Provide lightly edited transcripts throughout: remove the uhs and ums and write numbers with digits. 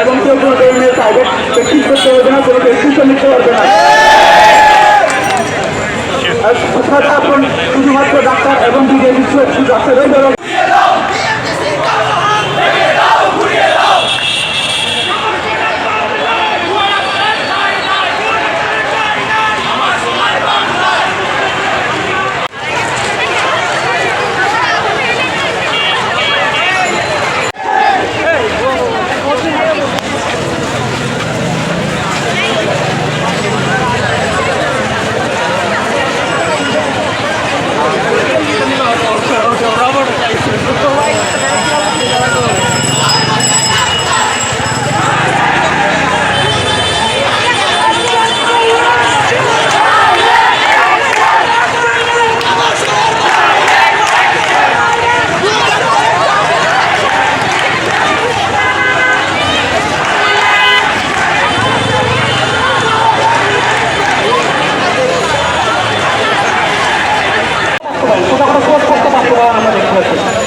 এবং কেউ কোনো ধরনের প্রাইভেট প্র্যাকটিস করতে পারবে না, কোনো প্রেসক্রিপশন নিতে পারবে না। আপনি শুধুমাত্র ডাক্তার এবং বিজয় বিশ্ব ডাক্তারের দ্বারা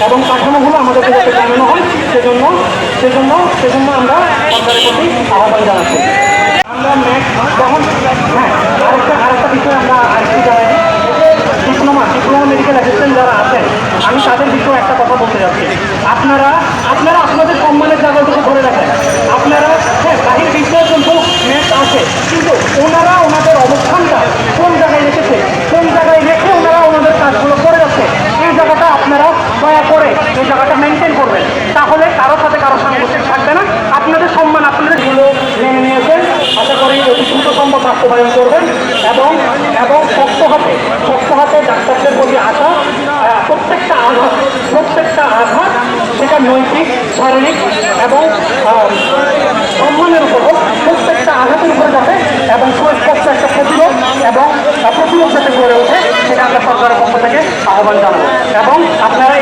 এবং কাঠামোগুলো আমাদেরকে যাতে জানানো হয় সেজন্য আমরা সরকারের প্রতি আহ্বান জানাচ্ছি। আমরা যখন আরেকটা বিষয় আমরা আরেকটু জানাই, ডিপ্লোমা মেডিকেল অ্যাসিস্ট্যান্ট যারা আছেন, আমি তাদের বিষয়ে একটা কথা বলতে যাচ্ছি। আপনারা আপনাদের সম্মানের জায়গাটুকু ধরে রাখেন। আপনারা বাহির বিষয়ে কিন্তু ম্যাচ আছে, কিন্তু ওনারা ওনাদের অবস্থানটা কোন জায়গায় রেখেছে, কোন জায়গায় রেখে ওনারা ওনাদের কাজগুলো করে যাচ্ছে, এই জায়গাটা আপনারা দয়া করে এই জায়গাটা মেনটেন করবেন। তাহলে কারোর সাথে কারো সাংঘর্ষিক থাকবে না। আপনাদের সম্মান আপনাদের এগুলো মেনে নিয়েছেন, আশা করি অতি দ্রুত সম্ভব বাস্তবায়ন করবেন এবং শক্ত হাতে ডাক্তারদের প্রতি আসা প্রত্যেকটা আঘাত সেটা নৈতিক, শারীরিক এবং সম্মানের উপর হোক, প্রত্যেকটা আঘাতের উপরে যাবে এবং সুস্পষ্ট একটা প্রতিরোধ যাতে গড়ে ওঠে, সেটা আমরা সরকারের পক্ষ থেকে আহ্বান জানাবো। এবং আপনারা